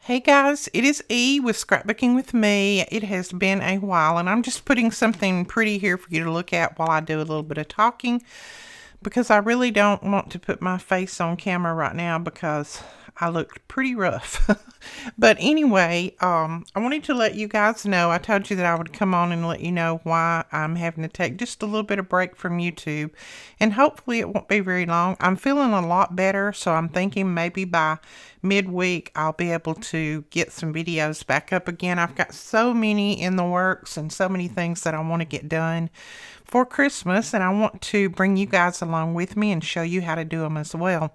Hey guys, it is E with Scrapbooking with me. It has been a while, and I'm just putting something pretty here for you to look at while I do a little bit of talking because I really don't want to put my face on camera right now because I looked pretty rough. But anyway, I wanted to let you guys know, I told you that I would come on and let you know why I'm having to take just a little bit of break from YouTube, and hopefully it won't be very long. I'm feeling a lot better, so I'm thinking maybe by midweek I'll be able to get some videos back up again. I've got so many in the works and so many things that I want to get done for Christmas, and I want to bring you guys along with me and show you how to do them as well.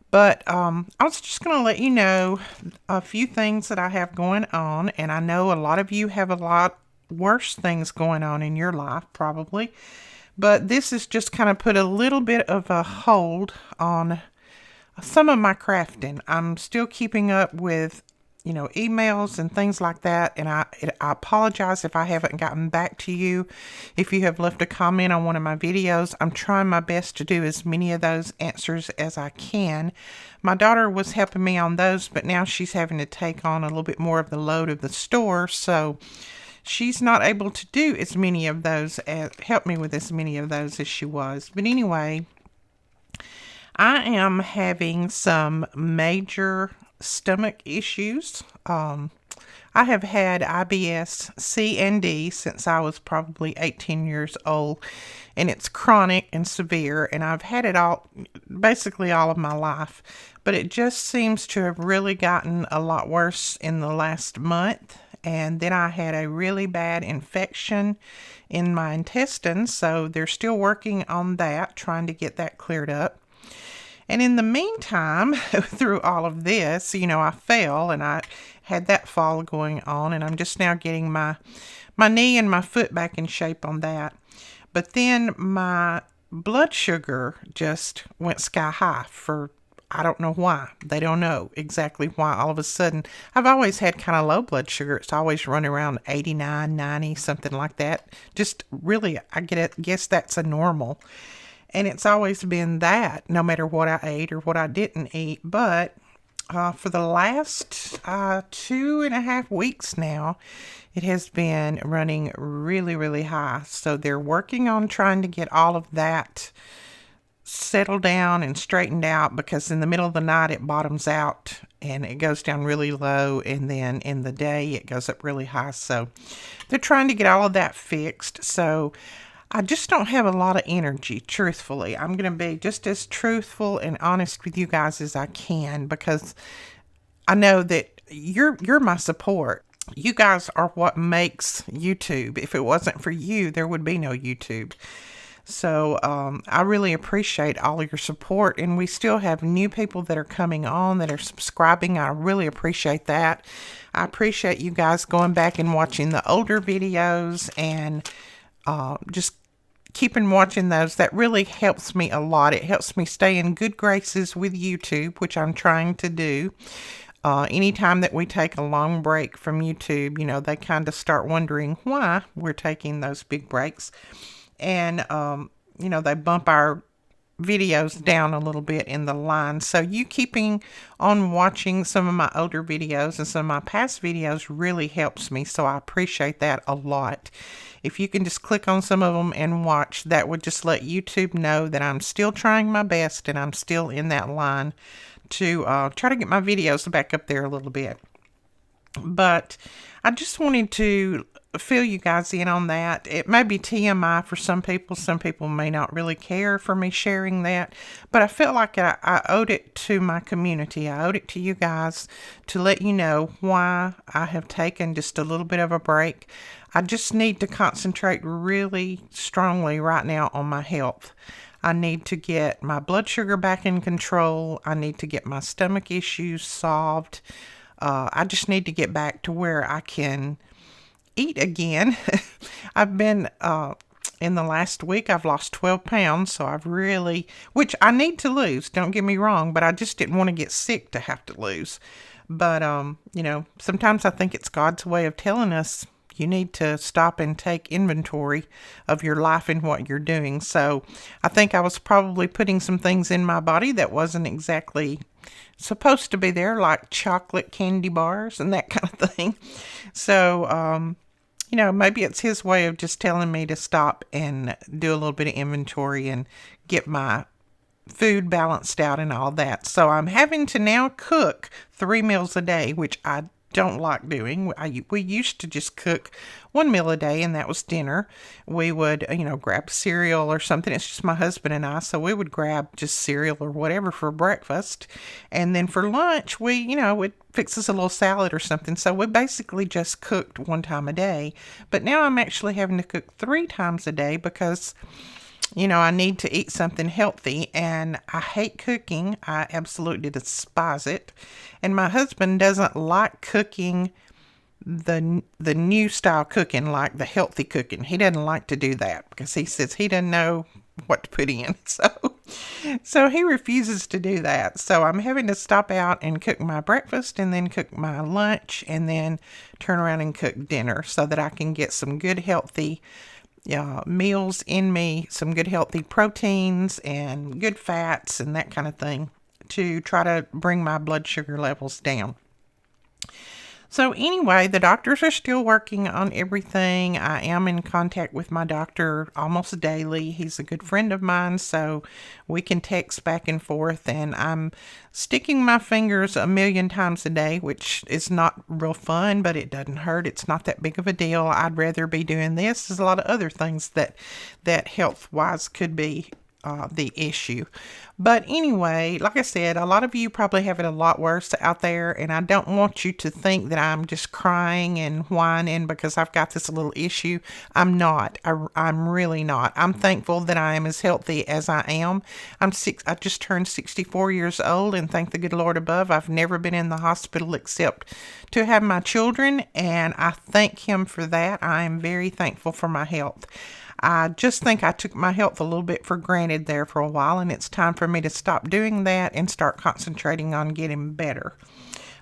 But I was just going to let you know a few things that I have going on, and I know a lot of you have a lot worse things going on in your life probably, but this has just kind of put a little bit of a hold on some of my crafting. I'm still keeping up with emails and things like that, and I apologize if I haven't gotten back to you. If you have left a comment on one of my videos, I'm trying my best to do as many of those answers as I can. My daughter was helping me on those, but now she's having to take on a little bit more of the load of the store, so she's not able to do as many of those, help me with as many of those as she was. But anyway, I am having some major stomach issues. I have had IBS C and D since I was probably 18 years old, and it's chronic and severe, and I've had it basically all of my life, but it just seems to have really gotten a lot worse in the last month. And then I had a really bad infection in my intestines, so they're still working on that, trying to get that cleared up. And in the meantime, through all of this, I fell and I had that fall going on, and I'm just now getting my knee and my foot back in shape on that. But then my blood sugar just went sky high for, I don't know why. They don't know exactly why all of a sudden. I've always had kind of low blood sugar. It's always run around 89, 90, something like that. Just really, guess that's a normal. And it's always been that, no matter what I ate or what I didn't eat. But for the last 2.5 weeks now, it has been running really, really high. So they're working on trying to get all of that settled down and straightened out, because in the middle of the night it bottoms out and it goes down really low, and then in the day it goes up really high. So they're trying to get all of that fixed. So I just don't have a lot of energy, truthfully. I'm going to be just as truthful and honest with you guys as I can, because I know that you're my support. You guys are what makes YouTube. If it wasn't for you, there would be no YouTube. So I really appreciate all of your support, and we still have new people that are coming on that are subscribing. I really appreciate that. I appreciate you guys going back and watching the older videos and just keeping watching those. That really helps me a lot. It helps me stay in good graces with YouTube, which I'm trying to do. Anytime that we take a long break from YouTube, they kind of start wondering why we're taking those big breaks. And, they bump our videos down a little bit in the line. So you keeping on watching some of my older videos and some of my past videos really helps me. So I appreciate that a lot. If you can just click on some of them and watch, that would just let YouTube know that I'm still trying my best and I'm still in that line to try to get my videos back up there a little bit. But I just wanted to fill you guys in on that. It may be TMI for some people. Some people may not really care for me sharing that, but I felt like I owed it to my community. I owed it to you guys to let you know why I have taken just a little bit of a break. I just need to concentrate really strongly right now on my health. I need to get my blood sugar back in control. I need to get my stomach issues solved. I just need to get back to where I can eat again. I've been, in the last week, I've lost 12 pounds, so I've really, which I need to lose, don't get me wrong, but I just didn't want to get sick to have to lose. But, sometimes I think it's God's way of telling us, You need to stop and take inventory of your life and what you're doing. So I think I was probably putting some things in my body that wasn't exactly supposed to be there, like chocolate candy bars and that kind of thing. So, maybe it's his way of just telling me to stop and do a little bit of inventory and get my food balanced out and all that. So I'm having to now cook 3 meals a day, which I don't like doing. We used to just cook 1 meal a day, and that was dinner. We would, grab cereal or something. It's just my husband and I, so we would grab just cereal or whatever for breakfast. And then for lunch, we'd fix us a little salad or something. So we basically just cooked 1 time a day. But now I'm actually having to cook 3 times a day because I need to eat something healthy, and I hate cooking. I absolutely despise it. And my husband doesn't like cooking the new style cooking, like the healthy cooking. He doesn't like to do that because he says he doesn't know what to put in. So he refuses to do that. So I'm having to stop out and cook my breakfast and then cook my lunch and then turn around and cook dinner so that I can get some good healthy meals in me, some good healthy proteins and good fats and that kind of thing to try to bring my blood sugar levels down. So anyway, the doctors are still working on everything. I am in contact with my doctor almost daily. He's a good friend of mine, so we can text back and forth, and I'm sticking my fingers 1,000,000 times a day, which is not real fun, but it doesn't hurt. It's not that big of a deal. I'd rather be doing this. There's a lot of other things that health-wise could be the issue. But anyway, like I said, a lot of you probably have it a lot worse out there, and I don't want you to think that I'm just crying and whining because I've got this little issue. I'm not. I'm really not. I'm thankful that I am as healthy as I am. I just turned 64 years old, and thank the good Lord above, I've never been in the hospital except to have my children, and I thank Him for that. I am very thankful for my health. I just think I took my health a little bit for granted there for a while, and it's time for me to stop doing that and start concentrating on getting better.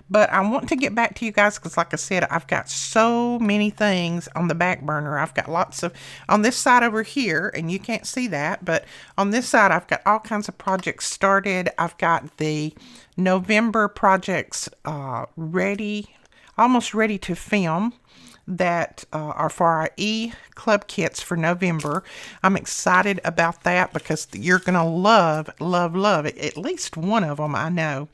But I want to get back to you guys because, like I said, I've got so many things on the back burner. I've got lots of, on this side over here, and you can't see that, but on this side, I've got all kinds of projects started. I've got the November projects almost ready to film, that are for our e-club kits for November. I'm excited about that because you're going to love it. At least one of them, I know.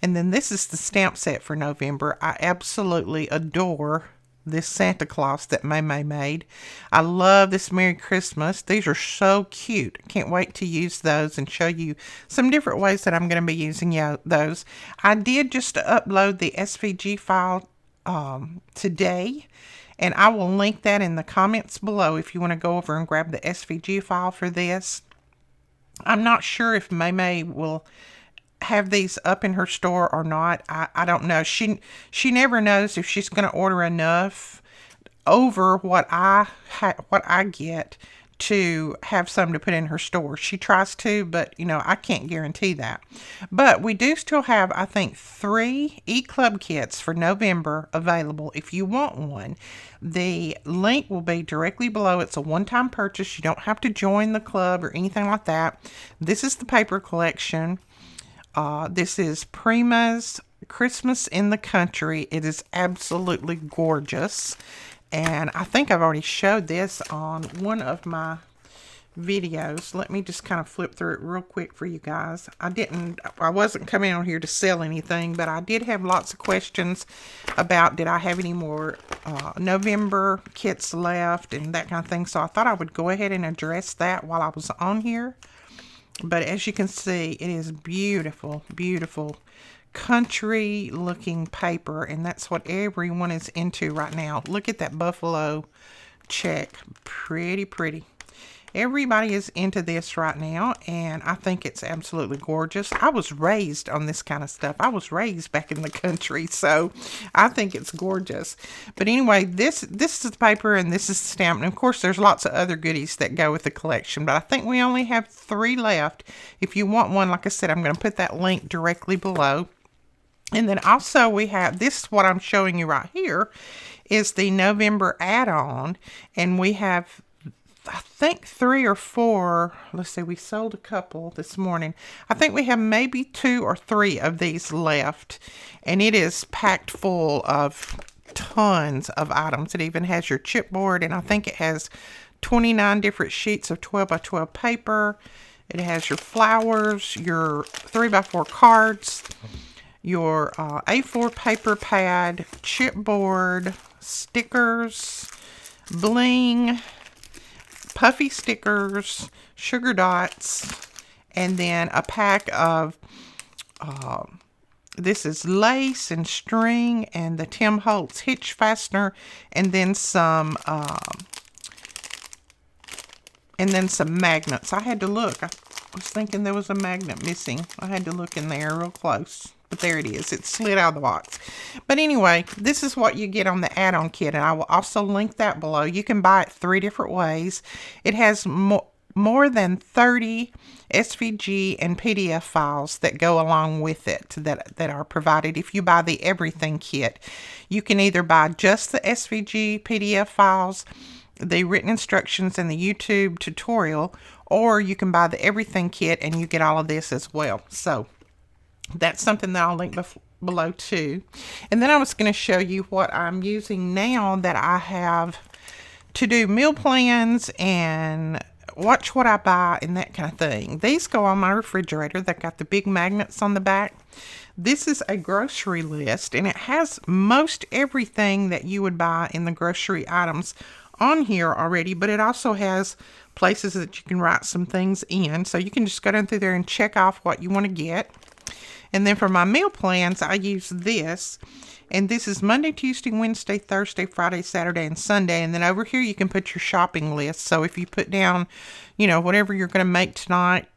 And then this is the stamp set for November. I absolutely adore this Santa Claus that May made. I love this Merry Christmas. These are so cute. Can't wait to use those and show you some different ways that I'm going to be using those. I did just upload the SVG file today, and I will link that in the comments below if you want to go over and grab the SVG file for this. I'm not sure if May will have these up in her store or not. I don't know. She never knows if she's going to order enough over what I get to have some to put in her store. She tries to, but I can't guarantee that. But we do still have, I think, 3 e-club kits for November available if you want one. The link will be directly below. It's a one-time purchase. You don't have to join the club or anything like that. This is the paper collection. This is Prima's Christmas in the Country. It is absolutely gorgeous. And I think I've already showed this on one of my videos. Let me just kind of flip through it real quick for you guys. I wasn't coming on here to sell anything, but I did have lots of questions about did I have any more November kits left and that kind of thing. So I thought I would go ahead and address that while I was on here. But as you can see, it is beautiful, beautiful country looking paper, and that's what everyone is into right now. Look at that buffalo check. Pretty. Everybody is into this right now, and I think it's absolutely gorgeous. I was raised on this kind of stuff. I was raised back in the country, so I think it's gorgeous. But anyway, this is the paper, and this is the stamp. And of course, there's lots of other goodies that go with the collection, but I think we only have 3 left. If you want one, like I said, I'm going to put that link directly below. And then also we have this, what I'm showing you right here is the November add-on. And we have, I think 3 or 4, let's see, we sold a couple this morning. I think we have maybe 2 or 3 of these left. And it is packed full of tons of items. It even has your chipboard, and I think it has 29 different sheets of 12 by 12 paper. It has your flowers, your 3 by 4 cards, your A4 paper pad, chipboard, stickers, bling, puffy stickers, sugar dots, and then a pack of, this is lace and string and the Tim Holtz hitch fastener, and then some magnets. I had to look. I was thinking there was a magnet missing. I had to look in there real close. But there it is. It slid out of the box. But anyway, this is what you get on the add-on kit. And I will also link that below. You can buy it 3 different ways. It has more than 30 SVG and PDF files that go along with it that are provided if you buy the everything kit. You can either buy just the SVG PDF files, the written instructions, and the YouTube tutorial, or you can buy the everything kit and you get all of this as well. So that's something that I'll link below too. And then I was going to show you what I'm using now that I have to do meal plans and watch what I buy and that kind of thing. These go on my refrigerator. They've got the big magnets on the back. This is a grocery list, and it has most everything that you would buy in the grocery items on here already, but it also has places that you can write some things in. So you can just go down through there and check off what you want to get. And then for my meal plans, I use this. And this is Monday, Tuesday, Wednesday, Thursday, Friday, Saturday, and Sunday. And then over here, you can put your shopping list. So if you put down, you know, whatever you're going to make tonight,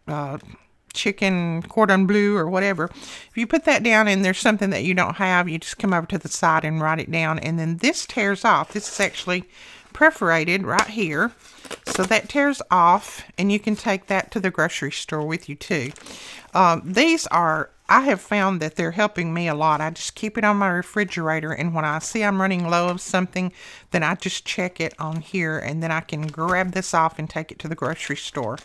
chicken cordon bleu or whatever, if you put that down and there's something that you don't have, you just come over to the side and write it down. And then this tears off. This is actually perforated right here. So that tears off, and you can take that to the grocery store with you too. These are, I have found that they're helping me a lot. I just keep it on my refrigerator, and when I see I'm running low of something, then I just check it on here, and then I can grab this off and take it to the grocery store.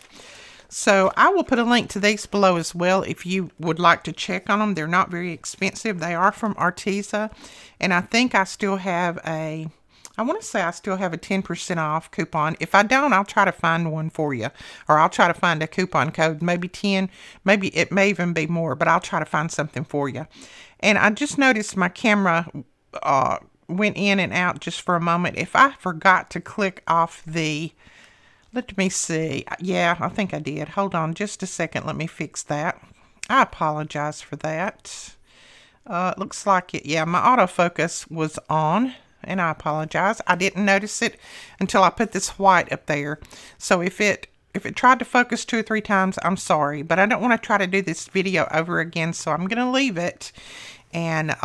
So I will put a link to these below as well if you would like to check on them. They're not very expensive. They are from Arteza, and I think I still have I want to say I still have a 10% off coupon. If I don't, I'll try to find one for you. Or I'll try to find a coupon code. Maybe 10. Maybe it may even be more. But I'll try to find something for you. And I just noticed my camera went in and out just for a moment. If I forgot to click off the... Let me see. Yeah, I think I did. Hold on just a second. Let me fix that. I apologize for that. It looks like it. Yeah, my autofocus was on. And I apologize. I didn't notice it until I put this white up there. So if it tried to focus 2 or 3 times, I'm sorry. But I don't want to try to do this video over again, so I'm going to leave it. And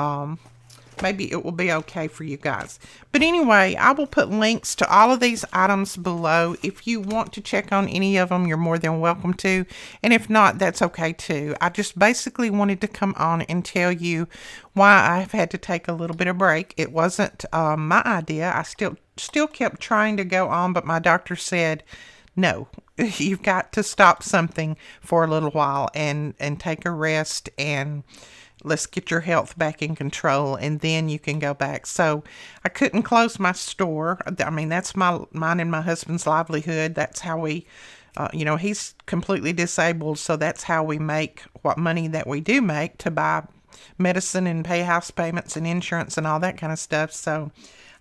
maybe it will be okay for you guys. But anyway, I will put links to all of these items below. If you want to check on any of them, you're more than welcome to. And if not, that's okay too. I just basically wanted to come on and tell you why I've had to take a little bit of break. It wasn't my idea. I still kept trying to go on, but my doctor said, no, you've got to stop something for a little while and take a rest, and let's get your health back in control, and then you can go back. So I couldn't close my store. I mean, that's mine and my husband's livelihood. That's how we, he's completely disabled. So that's how we make what money that we do make to buy medicine and pay house payments and insurance and all that kind of stuff. So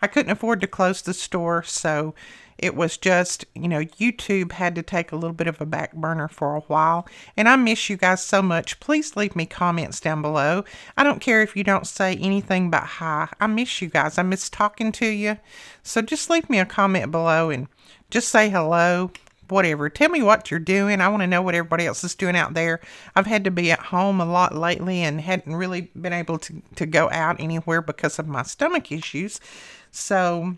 I couldn't afford to close the store. So it was just, YouTube had to take a little bit of a back burner for a while. And I miss you guys so much. Please leave me comments down below. I don't care if you don't say anything but hi. I miss you guys. I miss talking to you. So just leave me a comment below and just say hello, whatever. Tell me what you're doing. I want to know what everybody else is doing out there. I've had to be at home a lot lately and hadn't really been able to go out anywhere because of my stomach issues. So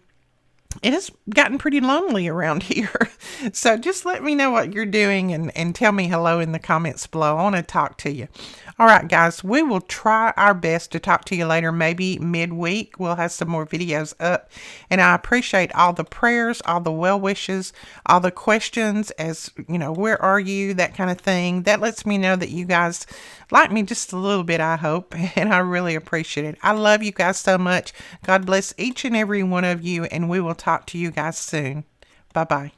it has gotten pretty lonely around here. So just let me know what you're doing and tell me hello in the comments below. I want to talk to you. All right, guys, we will try our best to talk to you later, maybe midweek. We'll have some more videos up. And I appreciate all the prayers, all the well wishes, all the questions as, where are you, that kind of thing. That lets me know that you guys like me just a little bit, I hope. And I really appreciate it. I love you guys so much. God bless each and every one of you. And we will talk to you guys soon. Bye-bye.